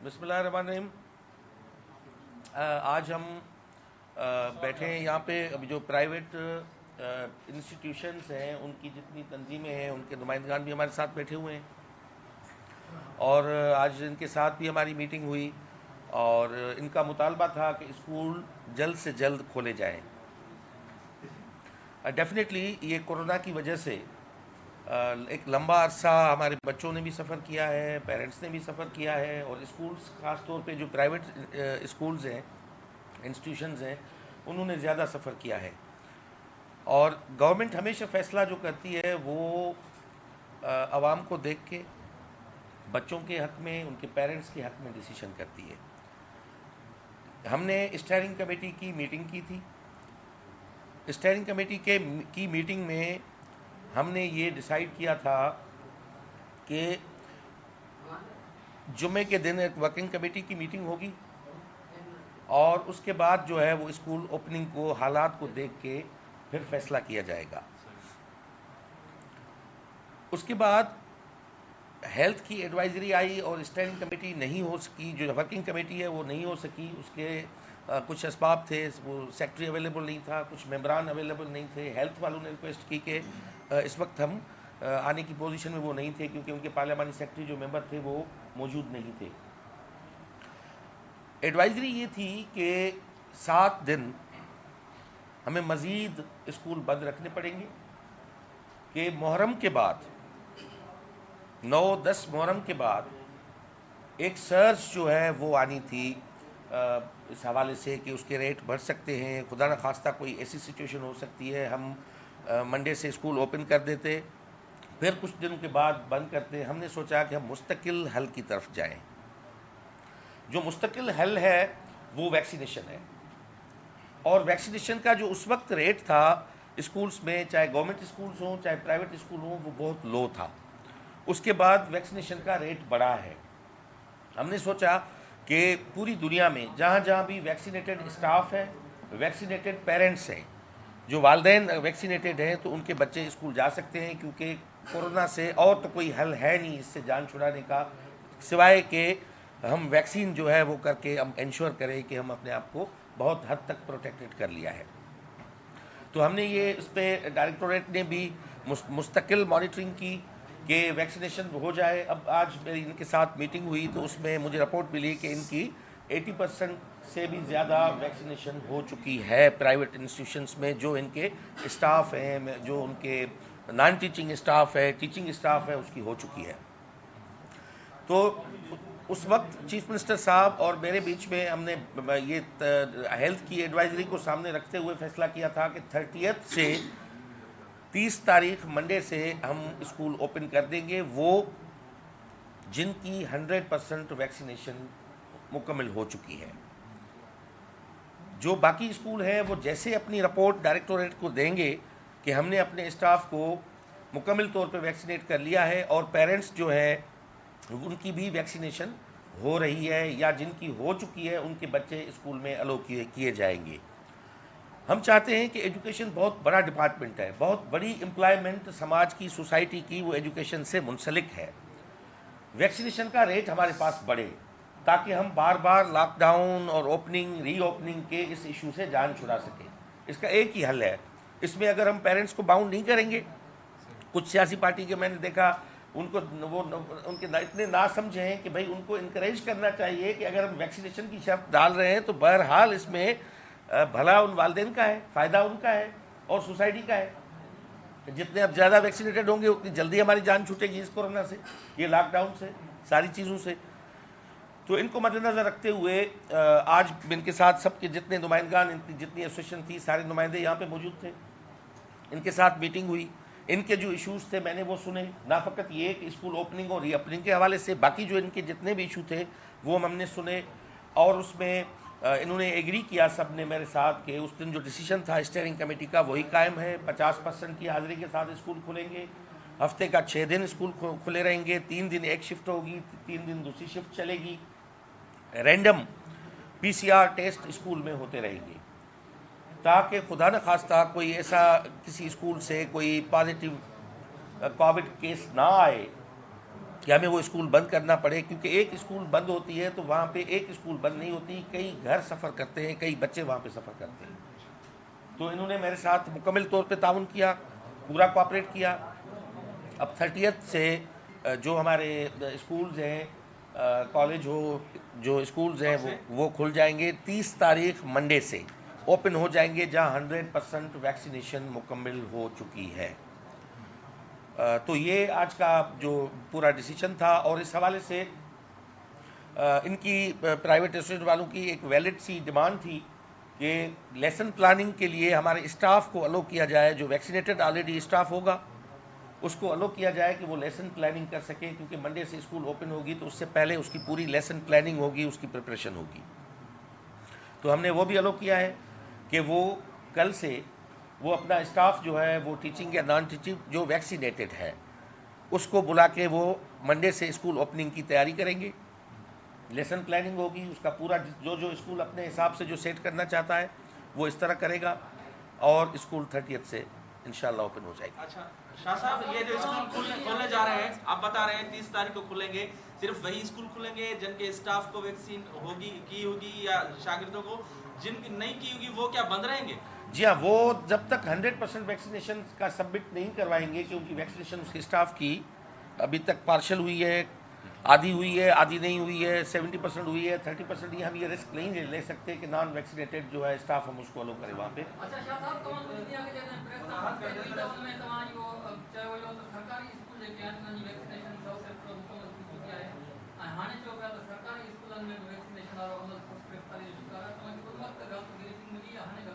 بسم اللہ الرحمن الرحیم. آج ہم بیٹھے ہیں یہاں پہ. ابھی جو پرائیویٹ انسٹیٹیوشنز ہیں ان کی جتنی تنظیمیں ہیں ان کے نمائندگان بھی ہمارے ساتھ بیٹھے ہوئے ہیں, اور آج ان کے ساتھ بھی ہماری میٹنگ ہوئی, اور ان کا مطالبہ تھا کہ اسکول جلد سے جلد کھولے جائیں. ڈیفینیٹلی یہ کورونا کی وجہ سے ایک لمبا عرصہ ہمارے بچوں نے بھی سفر کیا ہے, پیرنٹس نے بھی سفر کیا ہے, اور اسکولز خاص طور پہ جو پرائیویٹ اسکولز ہیں, انسٹیٹیوشنز ہیں, انہوں نے زیادہ سفر کیا ہے. اور گورنمنٹ ہمیشہ فیصلہ جو کرتی ہے وہ عوام کو دیکھ کے بچوں کے حق میں, ان کے پیرنٹس کے حق میں ڈیسیشن کرتی ہے. ہم نے اسٹیئرنگ کمیٹی کی میٹنگ کی تھی. اسٹیئرنگ کمیٹی کی میٹنگ میں ہم نے یہ ڈیسائیڈ کیا تھا کہ جمعے کے دن ایک ورکنگ کمیٹی کی میٹنگ ہوگی, اور اس کے بعد جو ہے وہ اسکول اوپننگ کو حالات کو دیکھ کے پھر فیصلہ کیا جائے گا. اس کے بعد ہیلتھ کی ایڈوائزری آئی اور اسٹینڈنگ کمیٹی نہیں ہو سکی, جو ورکنگ کمیٹی ہے وہ نہیں ہو سکی. اس کے کچھ اسباب تھے, وہ سیکٹری اویلیبل نہیں تھا, کچھ ممبران اویلیبل نہیں تھے. ہیلتھ والوں نے ریکویسٹ کی کہ اس وقت ہم آنے کی پوزیشن میں وہ نہیں تھے, کیونکہ ان کے پارلیمانی سیکرٹری جو ممبر تھے وہ موجود نہیں تھے. ایڈوائزری یہ تھی کہ 7 دن ہمیں مزید اسکول بند رکھنے پڑیں گے, کہ محرم کے بعد 9-10 محرم کے بعد ایک سرج جو ہے وہ آنی تھی اس حوالے سے کہ اس کے ریٹ بڑھ سکتے ہیں. خدا نخواستہ کوئی ایسی سچویشن ہو سکتی ہے, ہم منڈے سے اسکول اوپن کر دیتے, پھر کچھ دنوں کے بعد بند کرتے. ہم نے سوچا کہ ہم مستقل حل کی طرف جائیں. جو مستقل حل ہے وہ ویکسینیشن ہے, اور ویکسینیشن کا جو اس وقت ریٹ تھا اسکولز میں, چاہے گورنمنٹ اسکولز ہوں چاہے پرائیویٹ اسکول ہوں, وہ بہت لو تھا. اس کے بعد ویکسینیشن کا ریٹ بڑھا ہے. ہم نے سوچا کہ پوری دنیا میں جہاں جہاں بھی ویکسینیٹڈ اسٹاف ہے, ویکسینیٹڈ پیرنٹس ہیں, جو والدین ویکسینیٹڈ ہیں, تو ان کے بچے اسکول جا سکتے ہیں, کیونکہ کورونا سے اور تو کوئی حل ہے نہیں اس سے جان چھڑانے کا, سوائے کہ ہم ویکسین جو ہے وہ کر کے ہم انشور کریں کہ ہم اپنے آپ کو بہت حد تک پروٹیکٹڈ کر لیا ہے. تو ہم نے یہ اس پہ ڈائریکٹوریٹ نے بھی مستقل مانیٹرنگ کی کہ ویکسینیشن ہو جائے. اب آج میری ان کے ساتھ میٹنگ ہوئی تو اس میں مجھے رپورٹ ملی کہ ان کی 80% سے بھی زیادہ ویکسینیشن ہو چکی ہے پرائیویٹ انسٹیٹیوشنز میں. جو ان کے اسٹاف ہیں, جو ان کے نان ٹیچنگ اسٹاف ہے, ٹیچنگ اسٹاف ہے, اس کی ہو چکی ہے. تو اس وقت چیف منسٹر صاحب اور میرے بیچ میں ہم نے یہ ہیلتھ کی ایڈوائزری کو سامنے رکھتے ہوئے فیصلہ کیا تھا کہ 30 سے 30 تاریخ منڈے سے ہم اسکول اوپن کر دیں گے, وہ جن کی 100% ویکسینیشن مکمل ہو چکی ہے. جو باقی اسکول ہیں وہ جیسے اپنی رپورٹ ڈائریکٹوریٹ کو دیں گے کہ ہم نے اپنے اسٹاف کو مکمل طور پہ ویکسینیٹ کر لیا ہے, اور پیرنٹس جو ہے ان کی بھی ویکسینیشن ہو رہی ہے, یا جن کی ہو چکی ہے ان کے بچے اسکول میں الاؤ کیے جائیں گے. ہم چاہتے ہیں کہ ایجوکیشن بہت بڑا ڈپارٹمنٹ ہے, بہت بڑی امپلائمنٹ سماج کی, سوسائٹی کی, وہ ایجوکیشن سے منسلک ہے. ویکسینیشن کا ریٹ ہمارے پاس بڑھے تاکہ ہم بار بار لاک ڈاؤن اور اوپننگ ری اوپننگ کے اس ایشو سے جان چھڑا سکیں. اس کا ایک ہی حل ہے. اس میں اگر ہم پیرنٹس کو باؤنڈ نہیں کریں گے, کچھ سیاسی پارٹی کے میں نے دیکھا ان کو وہ ان کے اتنے نہ سمجھے ہیں کہ بھئی ان کو انکریج کرنا چاہیے کہ اگر ہم ویکسینیشن کی شرط ڈال رہے ہیں تو بہرحال اس میں بھلا ان والدین کا ہے, فائدہ ان کا ہے اور سوسائٹی کا ہے. جتنے اب زیادہ ویکسینیٹڈ ہوں گے اتنی جلدی ہماری جان چھوٹے گی اس کورونا سے, یہ لاک ڈاؤن سے, ساری چیزوں سے. تو ان کو مد نظر رکھتے ہوئے آج ان کے ساتھ سب کے جتنے نمائندگان, ان کی جتنی ایسوسیشن تھی, سارے نمائندے یہاں پہ موجود تھے. ان کے ساتھ میٹنگ ہوئی, ان کے جو ایشوز تھے میں نے وہ سنے. نہ فقط یہ کہ اسکول اوپننگ اور ری اوپننگ کے حوالے سے, باقی جو ان کے جتنے بھی ایشو تھے وہ ہم نے سنے, اور اس میں انہوں نے ایگری کیا سب نے میرے ساتھ کہ اس دن جو ڈیسیشن تھا اسٹیئرنگ کمیٹی کا وہی قائم ہے. 50% کی حاضری کے ساتھ اسکول کھلیں گے, ہفتے کا 6 دن اسکول کھلے رہیں گے, 3 دن ایک شفٹ ہوگی, 3 دن دوسری شفٹ چلے گی. رینڈم PCR ٹیسٹ اسکول میں ہوتے رہیں گے, تاکہ خدا نخواستہ کوئی ایسا کسی اسکول سے کوئی پازیٹیو کووڈ کیس نہ آئے کہ ہمیں وہ اسکول بند کرنا پڑے، کیونکہ ایک اسکول بند ہوتی ہے تو وہاں پہ ایک اسکول بند نہیں ہوتی، کئی گھر سفر کرتے ہیں، کئی بچے وہاں پہ سفر کرتے ہیں. تو انہوں نے میرے ساتھ مکمل طور پہ تعاون کیا، پورا کوآپریٹ کیا. اب 30th سے جو ہمارے اسکولز ہیں، کالج ہو، جو اسکولز ہیں وہ کھل جائیں گے. 30 تاریخ منڈے سے اوپن ہو جائیں گے، جہاں 100% ویکسینیشن مکمل ہو چکی ہے. تو یہ آج کا جو پورا ڈیسیشن تھا. اور اس حوالے سے ان کی پرائیویٹ اسٹوڈنٹ والوں کی ایک ویلڈ سی ڈیمانڈ تھی کہ لیسن پلاننگ کے لیے ہمارے اسٹاف کو الو کیا جائے، جو ویکسینیٹڈ آلریڈی اسٹاف ہوگا اس کو الو کیا جائے کہ وہ لیسن پلاننگ کر سکے، کیونکہ منڈے سے اسکول اوپن ہوگی تو اس سے پہلے اس کی پوری لیسن پلاننگ ہوگی، اس کی پریپریشن ہوگی. تو ہم نے وہ بھی الو کیا ہے کہ وہ کل سے وہ اپنا اسٹاف جو ہے وہ ٹیچنگ یا نان ٹیچنگ جو ویکسینیٹڈ ہے اس کو بلا کے وہ منڈے سے اسکول اوپننگ کی تیاری کریں گے. لیسن پلاننگ ہوگی اس کا پورا، جو اسکول اپنے حساب سے جو سیٹ کرنا چاہتا ہے وہ اس طرح کرے گا، اور اسکول 30th سے انشاءاللہ اوپن ہو جائے گا. اچھا شاہ صاحب، یہ جو اسکول کھولنے جا رہے ہیں، آپ بتا رہے ہیں 30 تاریخ کو کھلیں گے، صرف وہی اسکول کھلیں گے جن کے اسٹاف کو ویکسین ہوگی یا شاگردوں کو جن کی نہیں کی ہوگی وہ کیا بند رہیں گے؟ جی ہاں، وہ جب تک 100% ویکسینیشن کا سبمٹ نہیں کروائیں گے کہ ان کی ویکسینیشن اس کے اسٹاف کی ابھی تک پارشل ہوئی ہے، آدھی ہوئی ہے، آدھی نہیں ہوئی ہے، 70% ہوئی ہے، 30%، یہ ہم یہ رسک نہیں لے سکتے کہ نان ویکسینیٹڈ جو ہے اسٹاف ہم اس کو الو کریں وہاں پہ.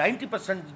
90%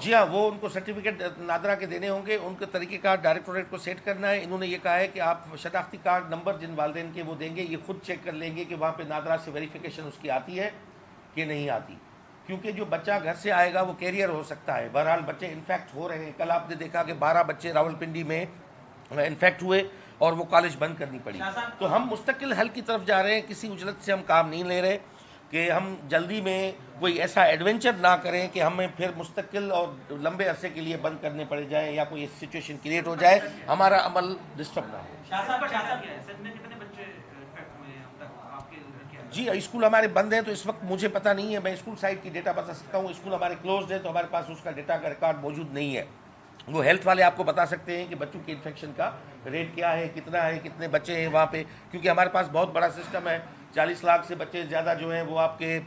جی ہاں، وہ ان کو سرٹیفکیٹ نادرا کے دینے ہوں گے. ان کے طریقہ کار ڈائریکٹوریٹ کو سیٹ کرنا ہے. انہوں نے یہ کہا ہے کہ آپ شناختی کارڈ نمبر جن والدین کے وہ دیں گے، یہ خود چیک کر لیں گے کہ وہاں پہ نادرا سے ویریفیکیشن اس کی آتی ہے کہ نہیں آتی، کیونکہ جو بچہ گھر سے آئے گا وہ کیریئر ہو سکتا ہے. بہرحال بچے انفیکٹ ہو رہے ہیں. کل آپ نے دیکھا کہ 12 بچے راولپنڈی میں انفیکٹ ہوئے اور وہ کالج بند کرنی پڑی. تو ہم مستقل حل کی طرف جا رہے ہیں، کسی اجلت سے ہم کام نہیں لے رہے کہ ہم جلدی میں کوئی ایسا ایڈونچر نہ کریں کہ ہمیں پھر مستقل اور لمبے عرصے کے لیے بند کرنے پڑے جائیں یا کوئی سچویشن کریٹ ہو جائے، ہمارا عمل ڈسٹرب نہ ہو. جی اسکول ہمارے بند ہیں تو اس وقت مجھے پتہ نہیں ہے، میں اسکول سائٹ کی ڈیٹا بتا سکتا ہوں. اسکول ہمارے کلوزڈ ہے تو ہمارے پاس اس کا ڈیٹا کا ریکارڈ موجود نہیں ہے. وہ ہیلتھ والے آپ کو بتا سکتے ہیں کہ بچوں کے انفیکشن کا ریٹ کیا ہے، کتنا ہے، کتنے بچے ہیں وہاں پہ، کیونکہ ہمارے پاس بہت بڑا سسٹم ہے. 40 لاکھ سے بچے زیادہ جو ہیں وہ آپ کے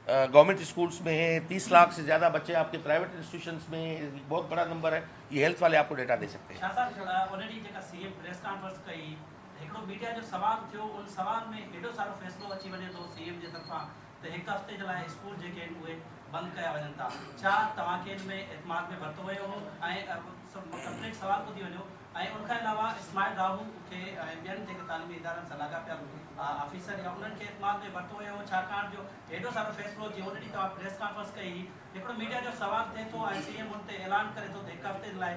گورنمنٹ اسکولس میں ہیں، 30 لاکھ سے زیادہ بچے آپ کے پرائیویٹ انسٹیٹیوشنس میں ہیں. بہت بڑا نمبر ہے. یہ ہیلتھ والے آپ کو ڈیٹا دے سکتے ہیں. میڈیا جو سوال تھو ان سوال میں ایڈو سارو فیصلو اچھی وجے تو سی ایم جی طرفاں تو ایک ہفتے جو ہے اسکول جو کہ بند کیا ون تھا. چھا تمام کے ان میں اعتماد میں ورتو ہو کمپلیٹ سوال کو دی ونو. ان کے علاوہ اسماعیل راہو کے بین جو تعلیمی ادارن سے لگا پیا آفیسر یا انہوں کے اعتماد میں ورتو ہو چھاکان جو ایڈو سارو فیصلو جی ان ڈی پریس کانفرنس کئی ایکڑو میڈیا جو سوال تھے تو سی ایم ان تے اعلان کرے تو ایک ہفتے لائے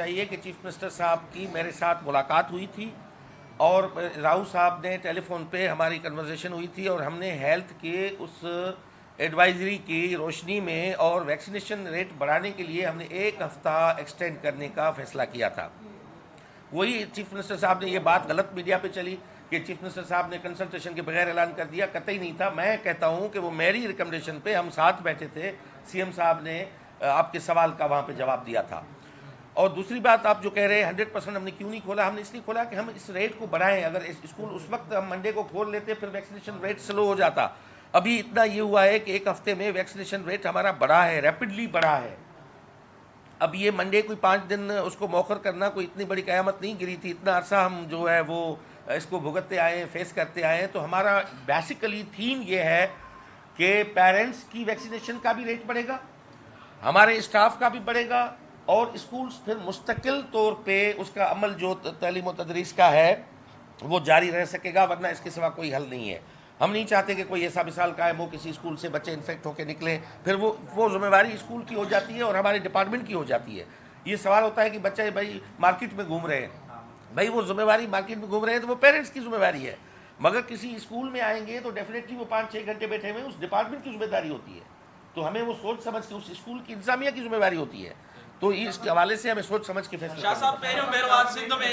چاہیے کہ چیف منسٹر صاحب کی میرے ساتھ ملاقات ہوئی تھی اور راؤ صاحب نے ٹیلی فون پہ ہماری کنورزیشن ہوئی تھی اور ہم نے ہیلتھ کے اس ایڈوائزری کی روشنی میں اور ویکسینیشن ریٹ بڑھانے کے لیے ہم نے 1 ہفتہ ایکسٹینڈ کرنے کا فیصلہ کیا تھا. وہی چیف منسٹر صاحب نے یہ بات غلط میڈیا پہ چلی کہ چیف منسٹر صاحب نے کنسلٹیشن کے بغیر اعلان کر دیا. قطعی نہیں تھا. میں کہتا ہوں کہ وہ میری ریکمنڈیشن پہ ہم ساتھ بیٹھے تھے. سی ایم صاحب نے آپ کے سوال کا وہاں پہ جواب دیا تھا اور دوسری بات آپ جو کہہ رہے ہیں 100% ہم نے کیوں نہیں کھولا, ہم نے اس لیے کھولا کہ ہم اس ریٹ کو بڑھائیں. اگر اسکول اس وقت ہم منڈے کو کھول لیتے پھر ویکسینیشن ریٹ سلو ہو جاتا. ابھی اتنا یہ ہوا ہے کہ ایک ہفتے میں ویکسینیشن ریٹ ہمارا بڑھا ہے, ریپڈلی بڑھا ہے. اب یہ منڈے کوئی 5 دن اس کو موخر کرنا کوئی اتنی بڑی قیامت نہیں گری تھی. اتنا عرصہ ہم جو ہے وہ اس کو بھگتتے آئے ہیں, فیس کرتے آئے ہیں. تو ہمارا بیسیکلی تھیم یہ ہے کہ پیرنٹس کی ویکسینیشن کا بھی ریٹ بڑھے گا, ہمارے اسٹاف کا بھی بڑھے گا, اور اسکولز پھر مستقل طور پہ اس کا عمل جو تعلیم و تدریس کا ہے وہ جاری رہ سکے گا, ورنہ اس کے سوا کوئی حل نہیں ہے. ہم نہیں چاہتے کہ کوئی ایسا مثال قائم ہو کسی اسکول سے بچے انفیکٹ ہو کے نکلیں, پھر وہ ذمہ داری اسکول کی ہو جاتی ہے اور ہمارے ڈپارٹمنٹ کی ہو جاتی ہے. یہ سوال ہوتا ہے کہ بچے بھائی مارکیٹ میں گھوم رہے ہیں, بھائی وہ ذمہ داری مارکیٹ میں گھوم رہے ہیں تو وہ پیرنٹس کی ذمہ داری ہے, مگر کسی اسکول میں آئیں گے تو ڈیفینیٹلی وہ 5-6 گھنٹے بیٹھے ہوئے اس ڈپارٹمنٹ کی ذمہ داری ہوتی ہے. تو ہمیں وہ سوچ سمجھ کے اس اسکول کی انتظامیہ کی ذمہ داری ہوتی ہے. تو اس کے حوالے سے ہمیں سوچ سمجھ کے فیصلہ شاہ صاحب پہریوں بھیرو آج سندھ میں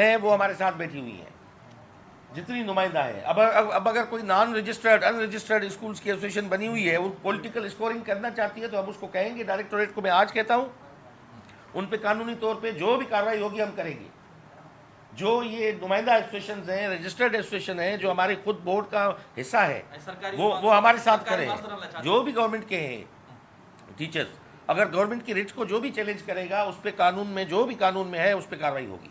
ہیں وہ ہمارے ساتھ بیٹھی ہوئی ہیں, جتنی نمائندہ ہیں. اب اگر کوئی naan registered in registered schools کی ایسوسیشن بنی ہوئی ہے, وہ پولیٹیکل اسکورنگ کرنا چاہتی ہے, تو ہم اس کو کہیں گے ڈائریکٹوریٹ کو. میں آج کہتا ہوں ان پہ قانونی طور پہ جو بھی کارروائی ہوگی ہم کریں گے. جو یہ نمائندہ ایسوسیشنز ہیں, رجسٹرڈ ایسوسیشن ہیں, جو ہمارے خود بورڈ کا حصہ ہے, وہ ہمارے ساتھ کریں. جو بھی گورنمنٹ کے ہیں ٹیچرز, اگر گورنمنٹ کی ریٹس کو جو بھی چیلنج کرے گا اس پہ قانون میں جو بھی قانون میں ہے اس پہ کارروائی ہوگی.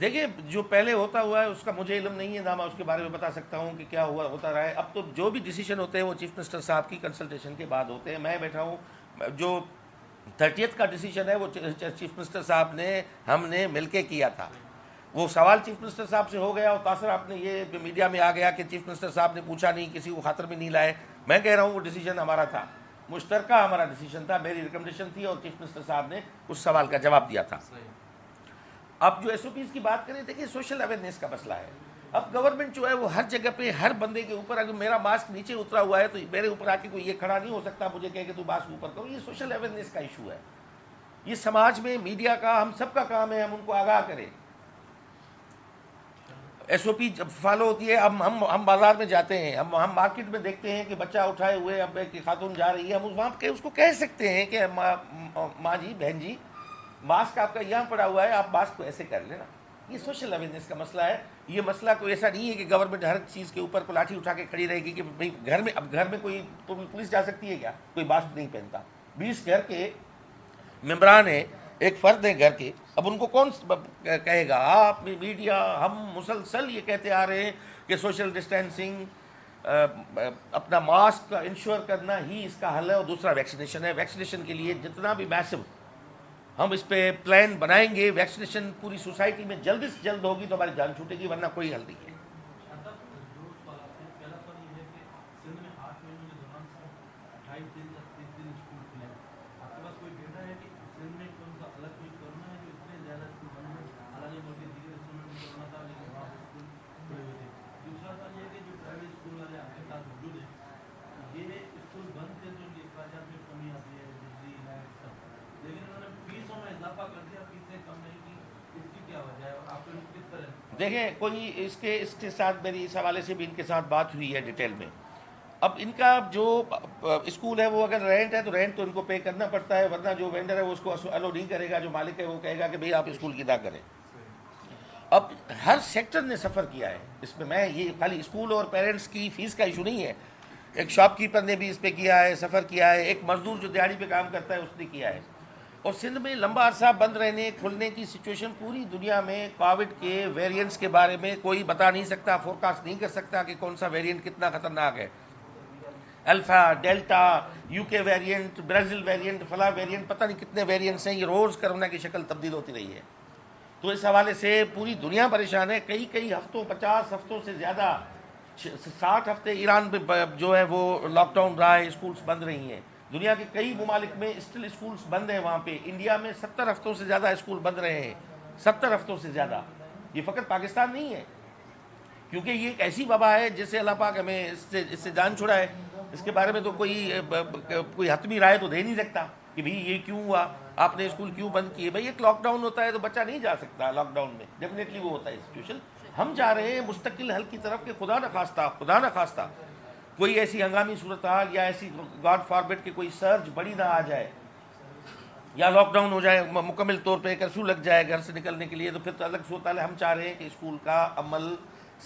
دیکھیں جو پہلے ہوتا ہوا ہے اس کا مجھے علم نہیں ہے, نہ میں اس کے بارے میں بتا سکتا ہوں کہ کیا ہوتا رہا ہے. اب تو جو بھی ڈیسیشن ہوتے ہیں وہ چیف منسٹر صاحب کی کنسلٹیشن کے بعد ہوتے ہیں. میں بیٹھا ہوں, جو 30th کا ڈیسیشن ہے وہ چیف منسٹر صاحب نے ہم نے مل کے کیا تھا. وہ سوال چیف منسٹر صاحب سے ہو گیا اور تاثر آپ نے یہ میڈیا میں آ گیا کہ چیف منسٹر صاحب نے پوچھا نہیں, کسی کو خاطر میں نہیں لائے. میں کہہ رہا ہوں وہ ڈیسیجن ہمارا تھا, مشترکہ ہمارا ڈیسیجن تھا, میری ریکمنڈیشن تھی اور چیف منسٹر صاحب نے اس سوال کا جواب دیا تھا. اب جو ایس او پیز کی بات کریں, دیکھیں سوشل اویئرنیس کا مسئلہ ہے. اب گورنمنٹ جو ہے وہ ہر جگہ پہ ہر بندے کے اوپر, اگر میرا ماسک نیچے اترا ہوا ہے تو میرے اوپر آ کے کوئی یہ کھڑا نہیں ہو سکتا مجھے کہے کہ تو ماسک اوپر کرو. یہ سوشل اویئرنیس کا ایشو ہے. یہ سماج میں میڈیا کا, ہم سب کا کام ہے ہم ان کو آگاہ کریں. ایس او پی جب فالو ہوتی ہے, ہم بازار میں جاتے ہیں, ہم مارکیٹ میں دیکھتے ہیں کہ بچہ اٹھائے ہوئے اب ایک خاتون جا رہی ہے, ہم وہاں پہ اس کو کہہ سکتے ہیں کہ ماں جی, بہن جی, ماسک آپ کا یہاں پڑا ہوا ہے, آپ ماسک کو ایسے کر لینا. یہ سوشل اویئرنیس کا مسئلہ ہے. یہ مسئلہ کوئی ایسا نہیں ہے کہ گورنمنٹ ہر چیز کے اوپر لاٹھی اٹھا کے کھڑی رہے گی کہ بھائی گھر میں کوئی پولیس جا سکتی ہے کیا؟ کوئی ماسک نہیں پہنتا. 20 گھر کے ممبران ہیں, ایک فرد ہیں گھر کے, اب ان کو کون کہے گا؟ آپ میڈیا, ہم مسلسل یہ کہتے آ رہے ہیں کہ سوشل ڈسٹینسنگ, اپنا ماسک کا انشور کرنا ہی اس کا حل ہے. اور دوسرا ویکسینیشن ہے. ویکسینیشن کے لیے جتنا بھی میسو ہم اس پہ پلان بنائیں گے, ویکسینیشن پوری سوسائٹی میں جلد سے جلد ہوگی تو ہماری جان چھوٹے گی, ورنہ کوئی حل نہیں ہے. دیکھیں کوئی اس کے ساتھ میری اس حوالے سے بھی ان کے ساتھ بات ہوئی ہے ڈیٹیل میں. اب ان کا جو اسکول ہے وہ اگر رینٹ ہے تو رینٹ تو ان کو پے کرنا پڑتا ہے, ورنہ جو وینڈر ہے وہ اس کو الو نہیں کرے گا. جو مالک ہے وہ کہے گا کہ بھئی آپ اسکول کی ادا کریں. اب ہر سیکٹر نے سفر کیا ہے اس میں یہ خالی اسکول اور پیرنٹس کی فیس کا ایشو نہیں ہے. ایک شاپ کیپر نے بھی اس پہ کیا ہے, سفر کیا ہے, ایک مزدور جو دیہڑی پہ کام کرتا ہے اس نے کیا ہے. اور سندھ میں لمبا عرصہ بند رہنے کھلنے کی سچویشن پوری دنیا میں کووڈ کے ویریئنٹس کے بارے میں کوئی بتا نہیں سکتا, فورکاسٹ نہیں کر سکتا کہ کون سا ویریئنٹ کتنا خطرناک ہے. الفا، ڈیلٹا، یو کے ویریئنٹ، برازیل ویریئنٹ، فلاں ویریئنٹ، پتہ نہیں کتنے ویریئنٹس ہیں. یہ روز کرونا کی شکل تبدیل ہوتی رہی ہے. تو اس حوالے سے پوری دنیا پریشان ہے. کئی ہفتوں، 50 ہفتوں سے زیادہ، 60 ہفتے ایران میں جو ہے وہ لاک ڈاؤن رہا ہے، اسکولس بند رہی ہیں. دنیا کے کئی ممالک میں اسٹل اسکولس بند ہیں. وہاں پہ انڈیا میں 70 ہفتوں سے زیادہ اسکول بند رہے ہیں. 70 ہفتوں سے زیادہ. یہ فقط پاکستان نہیں ہے، کیونکہ یہ ایک ایسی وبا ہے جسے اللہ پاک ہمیں اس سے جان چھڑائے. اس کے بارے میں تو کوئی حتمی رائے تو دے نہیں سکتا کہ بھئی یہ کیوں ہوا، آپ نے اسکول کیوں بند کیے. بھئی ایک لاک ڈاؤن ہوتا ہے تو بچہ نہیں جا سکتا لاک ڈاؤن میں، ڈیفینیٹلی وہ ہوتا ہے سچویشن. ہم جا رہے ہیں مستقل حل کی طرف کہ خدا نہ خواستہ کوئی ایسی ہنگامی صورتحال یا ایسی گاڈ فاربٹ کہ کوئی سرج بڑی نہ آ جائے یا لاک ڈاؤن ہو جائے مکمل طور پہ، کرفیو لگ جائے گھر سے نکلنے کے لیے. تو پھر تو الگ صورت حال ہے. ہم چاہ رہے ہیں کہ اسکول کا عمل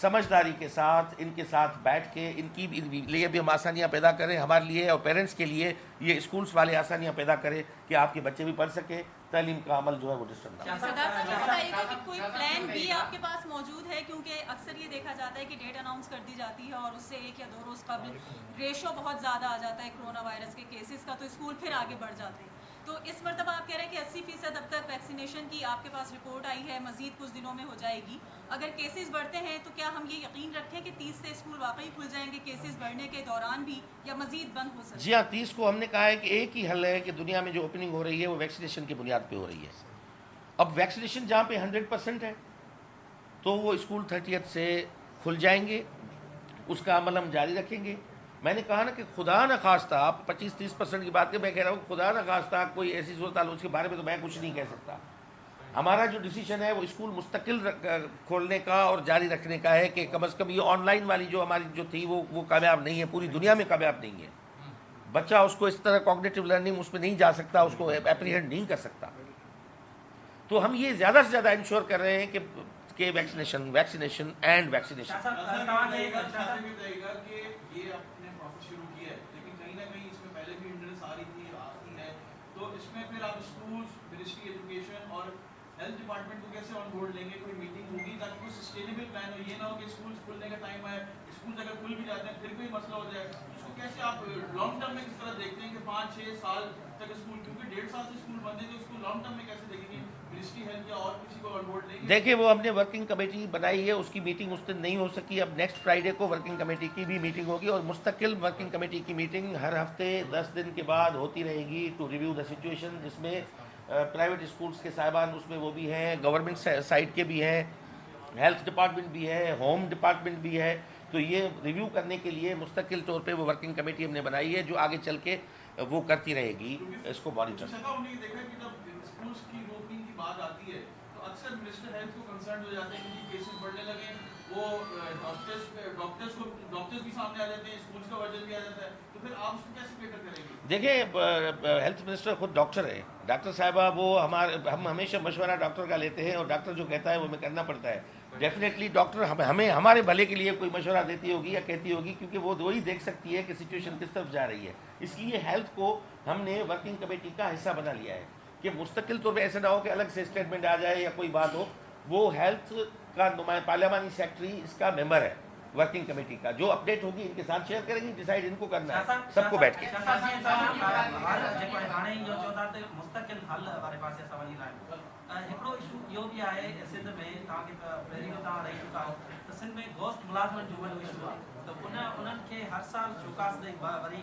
سمجھداری کے ساتھ، ان کے ساتھ بیٹھ کے ان کی لیے بھی ہم آسانیاں پیدا کریں، ہمارے لیے اور پیرنٹس کے لیے یہ اسکولس والے آسانیاں پیدا کریں کہ آپ کے بچے بھی پڑھ سکیں، تعلیم کا عمل جو ہے وہ ڈسٹرب نہ ہو. سردار صاحب یہ بتائیے گا کہ کوئی پلان بھی آپ کے پاس موجود ہے، کیونکہ اکثر یہ دیکھا جاتا ہے کہ ڈیٹ اناؤنس کر دی جاتی ہے اور اس سے 1 یا 2 روز قبل ریشو بہت زیادہ آ جاتا ہے کرونا وائرس کے کیسز کا، تو اسکول پھر آگے بڑھ جاتے ہیں. تو اس مرتبہ آپ کہہ رہے ہیں کہ 80% اب تک ویکسینیشن کی آپ کے پاس رپورٹ آئی ہے، مزید کچھ دنوں میں ہو جائے گی. اگر کیسز بڑھتے ہیں تو کیا ہم یہ یقین رکھیں کہ 30 سے اسکول واقعی کھل جائیں گے کیسز بڑھنے کے دوران بھی، یا مزید بند ہو سکتے ہیں؟ جی ہاں، 30 کو ہم نے کہا ہے کہ ایک ہی حل ہے کہ دنیا میں جو اوپننگ ہو رہی ہے وہ ویکسینیشن کی بنیاد پہ ہو رہی ہے. اب ویکسینیشن جہاں پہ 100% ہے تو وہ اسکول 30 سے کھل جائیں گے، اس کا عمل ہم جاری رکھیں گے. میں نے کہا نا کہ خدا نہ خواستہ، آپ 25-30% کی بات کریں، میں کہہ رہا ہوں خدا نہ خواستہ کوئی ایسی صورتحال اس کے بارے میں تو میں کچھ نہیں کہہ سکتا. ہمارا جو ڈیسیشن ہے وہ اسکول مستقل کھولنے کا اور جاری رکھنے کا ہے کہ کم از کم یہ آن لائن والی جو ہماری جو تھی وہ کامیاب نہیں ہے، پوری دنیا میں کامیاب نہیں ہے. بچہ اس کو اس طرح کوگنیٹو لرننگ اس میں نہیں جا سکتا، اس کو اپریہینڈ نہیں کر سکتا. تو ہم یہ زیادہ سے زیادہ انشور کر رہے ہیں کہ vaccination and vaccination. Health department کو کیسے آن بورڈ لیں گے؟ کوئی میٹنگ ہوگی تاکہ کوئی سسٹینیبل پلان ہو. یہ نہ ہو کہ اسکول کھلنے کا ٹائم ہے، اسکول اگر کھل بھی جاتے ہیں پھر کوئی مسئلہ ہو جائے. اس کو کیسے آپ لانگ ٹرم میں کس طرح دیکھتے ہیں کہ 5-6 سال تک اسکول، کیونکہ 1.5 سال سے اسکول بند ہے، تو اس کو لانگ ٹرم میں کیسے دیکھیں گے؟ منسٹری ہیلتھ یا اور کسی کو آن بورڈ لیں گے؟ دیکھیں وہ ہم نے ورکنگ کمیٹی بنائی ہے، اس کی میٹنگ اس دن نہیں ہو سکی. اب نیکسٹ فرائیڈے کو ورکنگ کمیٹی کی بھی میٹنگ ہوگی اور مستقل ورکنگ کمیٹی کی میٹنگ ہر ہفتے 10 دن کے بعد ہوتی رہے گی ٹو ریویو دا سچویشن، جس میں پرائیویٹ اسکولس کے صاحبان اس میں وہ بھی ہیں، گورنمنٹ سائڈ کے بھی ہیں، ہیلتھ ڈپارٹمنٹ بھی ہے، ہوم ڈپارٹمنٹ بھی ہے. تو یہ ریویو کرنے کے لیے مستقل طور پہ وہ ورکنگ کمیٹی ہم نے بنائی ہے جو آگے چل کے وہ کرتی رہے گی اس کو مانیٹر. ہم نے دیکھا کہ جب اسکولس کی اوپننگ کی بات آتی ہے تو اکثر منسٹر ہیلتھ کو کنسرن ہو جاتے ہیں کہ کیسز بڑھنے لگے، وہ ڈاکٹرز بھی سامنے آ جاتے ہیں، اسکولس کا ورژن بھی آ جاتا ہے. تو پھر آپ اس کو کیسے بیٹر کریں گے؟ دیکھیں ہیلتھ منسٹر خود ڈاکٹر ہے، ڈاکٹر صاحبہ وہ ہم ہمیشہ مشورہ ڈاکٹر کا لیتے ہیں اور ڈاکٹر جو کہتا ہے وہ ہمیں کرنا پڑتا ہے. ڈیفینیٹلی ڈاکٹر ہمیں ہمارے بھلے کے لیے کوئی مشورہ دیتی ہوگی یا کہتی ہوگی، کیونکہ وہ وہی دیکھ سکتی ہے کہ سچویشن کس طرف جا رہی ہے. اس لیے ہیلتھ کو ہم نے ورکنگ کمیٹی کا حصہ بنا لیا ہے کہ مستقل طور پہ ایسا نہ ہو کہ الگ سے اسٹیٹمنٹ آ جائے یا کوئی بات ہو. وہ ہیلتھ کا پارلیمانی سیکرٹری اس کا ممبر ہے ورکنگ کمیٹی کا، جو اپڈیٹ ہوگی ان کے ساتھ شیئر کریں گی. ڈیسائیڈ ان کو کرنا ہے سب کو بیٹھ کے. مستقل حل ہمارے پاس ایسا وہی رہا ہے. ایشو یہ بھی آئے سندھ میں پہلے رہی چکا ہو تو سندھ میں گوشت ملازمت جو ایشو ہے تو انہن کے ہر سال شوکاس دے وری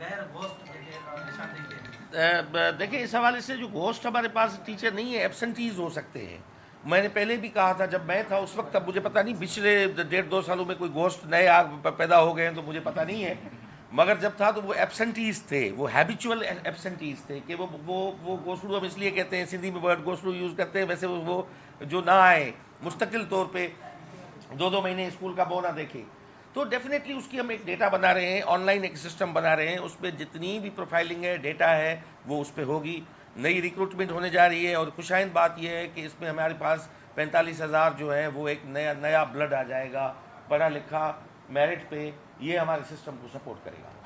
غیر گوشت نشاندہی دیں. دیکھیں اس حوالے سے جو گوشت ہمارے پاس ٹیچر نہیں ہے، ایبسنٹیز ہو سکتے ہیں. میں نے پہلے بھی کہا تھا جب میں تھا اس وقت، اب مجھے پتہ نہیں پچھلے 1.5-2 سالوں میں کوئی گوشت نئے پیدا ہو گئے ہیں تو مجھے پتہ نہیں ہے، مگر جب تھا تو وہ ایبسنٹیز تھے، وہ ہیبیچول ایبسنٹیز تھے کہ وہ گوسلو ہم اس لیے کہتے ہیں، سندھی میں ورڈ گوسلو یوز کرتے ہیں، ویسے وہ جو نہ آئے مستقل طور پہ 2 مہینے اسکول کا بو نہ دیکھے. تو ڈیفینیٹلی اس کی ہم ایک ڈیٹا بنا رہے ہیں، آن لائن ایک سسٹم بنا رہے ہیں، اس پہ جتنی بھی پروفائلنگ ہے، ڈیٹا ہے، وہ اس پہ ہوگی. نئی ریکروٹمنٹ ہونے جا رہی ہے اور خوشائند بات یہ ہے کہ اس میں ہمارے پاس 45,000 جو ہے وہ ایک نیا بلڈ آ جائے گا پڑھا لکھا میرٹ پہ. یہ ہمارے سسٹم کو سپورٹ کرے گا.